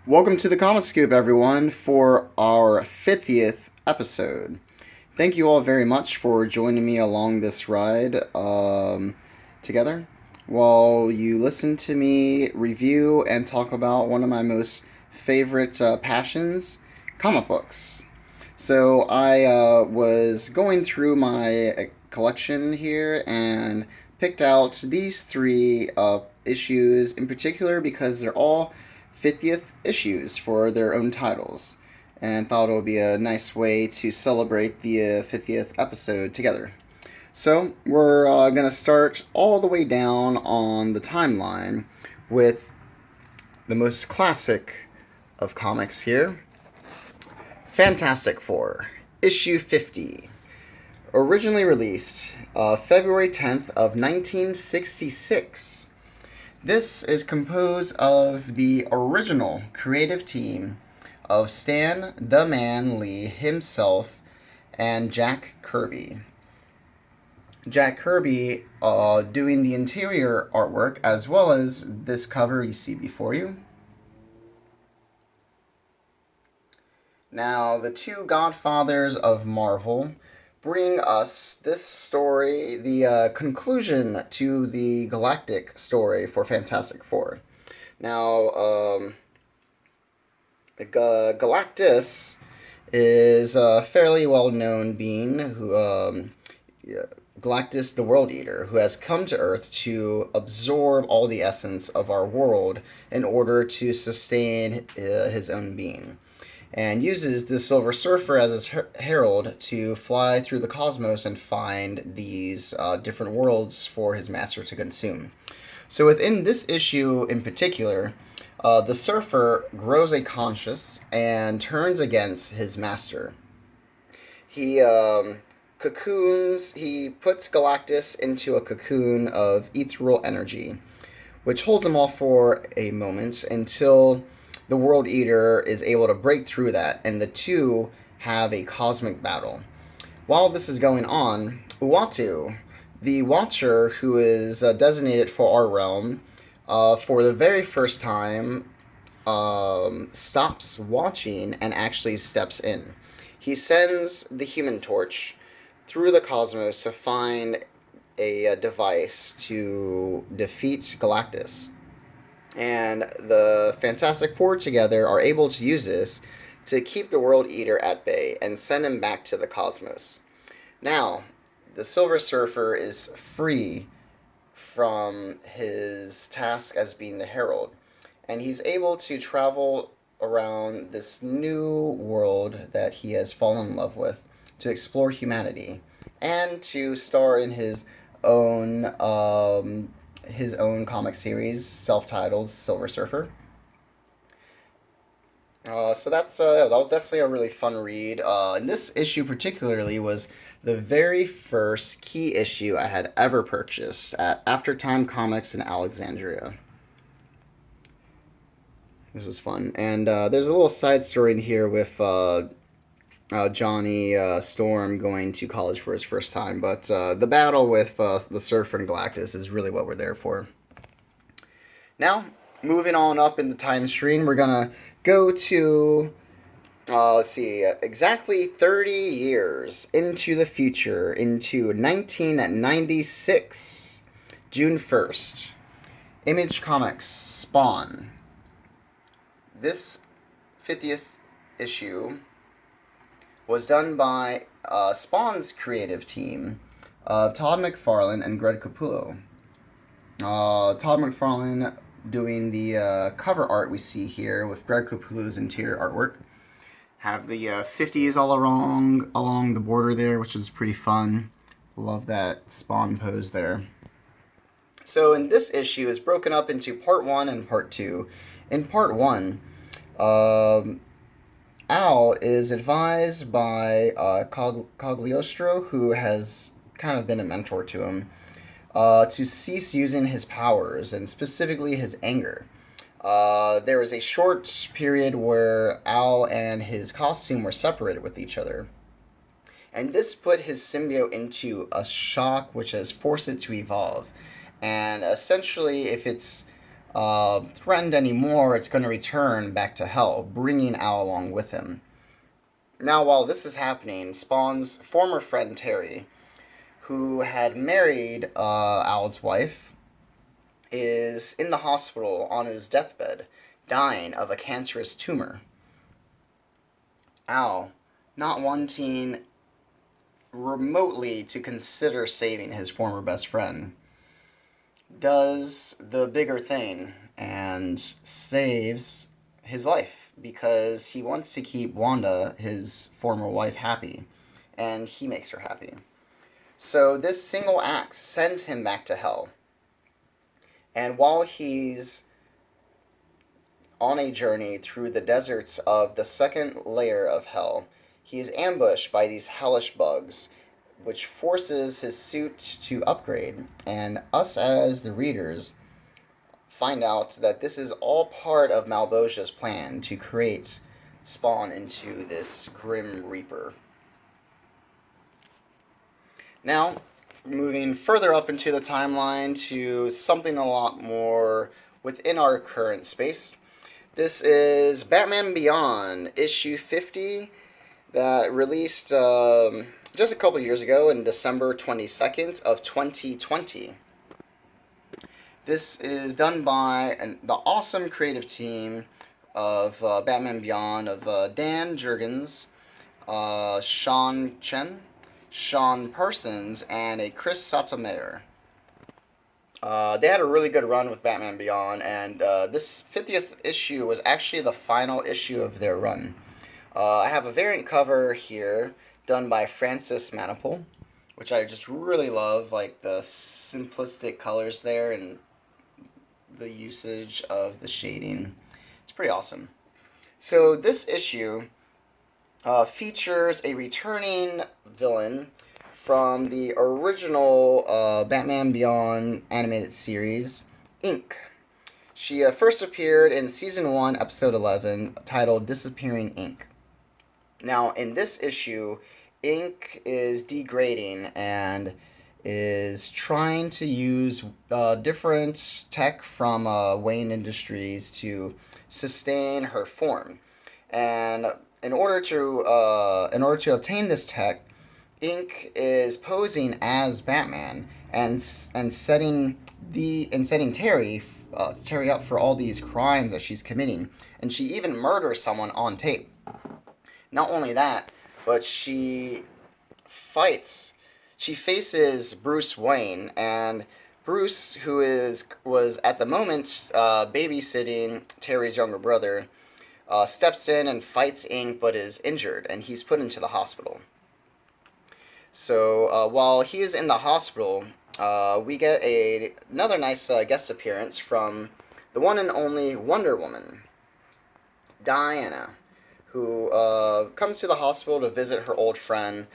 Welcome to the Comic Scoop, everyone, for our 50th episode. Thank you all very much for joining me along this ride together while you listen to me review and talk about one of my most favorite passions, comic books. So I was going through my collection here and picked out these three issues in particular because they're all 50th issues for their own titles, and thought it would be a nice way to celebrate the 50th episode together. So we're going to start all the way down on the timeline with the most classic of comics here, Fantastic Four, issue 50. Originally released February 10th of 1966. This is composed of the original creative team of Stan the Man Lee himself and Jack Kirby. Jack Kirby doing the interior artwork as well as this cover you see before you. Now, the two godfathers of Marvel bring us this story, the conclusion to the galactic story for Fantastic Four. Now, Galactus is a fairly well-known being who, Galactus the World Eater, who has come to Earth to absorb all the essence of our world in order to sustain his own being, and uses the Silver Surfer as his herald to fly through the cosmos and find these different worlds for his master to consume. So within this issue in particular, the Surfer grows a conscience and turns against his master. He he puts Galactus into a cocoon of ethereal energy, which holds him off for a moment until the World Eater is able to break through that, and the two have a cosmic battle. While this is going on, Uatu, the Watcher who is designated for our realm, for the very first time, stops watching and actually steps in. He sends the Human Torch through the cosmos to find a device to defeat Galactus. And the Fantastic Four together are able to use this to keep the World Eater at bay and send him back to the cosmos. Now, the Silver Surfer is free from his task as being the Herald, and he's able to travel around this new world that he has fallen in love with to explore humanity and to star in his own comic series, self-titled Silver Surfer. So that was definitely a really fun read. And this issue particularly was the very first key issue I had ever purchased at Aftertime Comics in Alexandria. This was fun. And there's a little side story in here with Johnny Storm going to college for his first time, but the battle with the Surfer and Galactus is really what we're there for. Now, moving on up in the time stream, we're gonna go to exactly 30 years into the future, into 1996, June 1st. Image Comics Spawn. This 50th issue was done by Spawn's creative team of Todd McFarlane and Greg Capullo. Todd McFarlane doing the cover art we see here with Greg Capullo's interior artwork. Have the 50s all along the border there, which is pretty fun. Love that Spawn pose there. So in this issue, it's broken up into part 1 and part 2. In part 1, Al is advised by Cagliostro, who has kind of been a mentor to him, to cease using his powers, and specifically his anger. There was a short period where Al and his costume were separated with each other. And this put his symbiote into a shock, which has forced it to evolve. And essentially, if it's threatened anymore, it's going to return back to hell, bringing Al along with him. Now, while this is happening, Spawn's former friend Terry, who had married Al's wife, is in the hospital on his deathbed, dying of a cancerous tumor. Al, not wanting remotely to consider saving his former best friend, does the bigger thing and saves his life because he wants to keep Wanda, his former wife, happy, and he makes her happy. So this single act sends him back to hell. And while he's on a journey through the deserts of the second layer of hell, he is ambushed by these hellish bugs, which forces his suit to upgrade. And us as the readers find out that this is all part of Malbosia's plan to create Spawn into this Grim Reaper. Now, moving further up into the timeline to something a lot more within our current space. This is Batman Beyond, issue 50, that released just a couple years ago in December 22nd of 2020. This is done by the awesome creative team of Batman Beyond of Dan Jurgens, Sean Chen, Sean Parsons, and a Chris Sotomayor. They had a really good run with Batman Beyond, and this 50th issue was actually the final issue of their run. I have a variant cover here done by Francis Manapul, which I just really love, like the simplistic colors there and the usage of the shading. It's pretty awesome. So this issue features a returning villain from the original Batman Beyond animated series, Ink. She first appeared in Season 1, Episode 11, titled Disappearing Ink. Now, in this issue, Ink is degrading and is trying to use different tech from Wayne Industries to sustain her form. And in order to obtain this tech, Ink is posing as Batman and setting Terry up for all these crimes that she's committing, and she even murders someone on tape. Not only that, but she faces Bruce Wayne, and Bruce, who was at the moment babysitting Terry's younger brother, steps in and fights Ink, but is injured, and he's put into the hospital. So while he is in the hospital, we get another nice guest appearance from the one and only Wonder Woman, Diana, who comes to the hospital to visit her old friend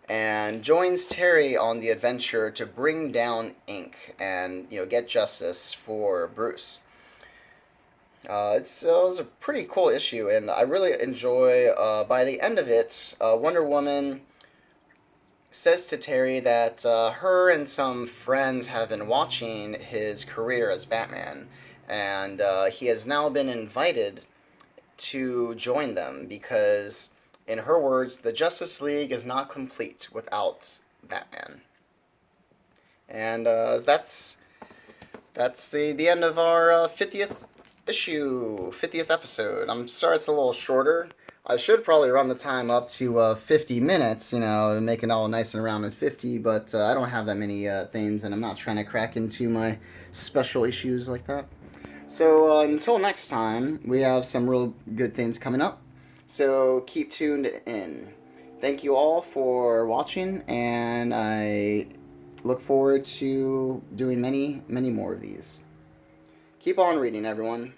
and joins Terry on the adventure to bring down Ink and get justice for Bruce. It was a pretty cool issue, and I really enjoy, by the end of it, Wonder Woman says to Terry that her and some friends have been watching his career as Batman, and he has now been invited to join them because, in her words, the Justice League is not complete without Batman. And that's the end of our 50th issue, 50th episode. I'm sorry it's a little shorter. I should probably run the time up to 50 minutes, to make it all nice and round and 50, but I don't have that many things, and I'm not trying to crack into my special issues like that. So until next time, we have some real good things coming up, so keep tuned in. Thank you all for watching, and I look forward to doing many, many more of these. Keep on reading, everyone.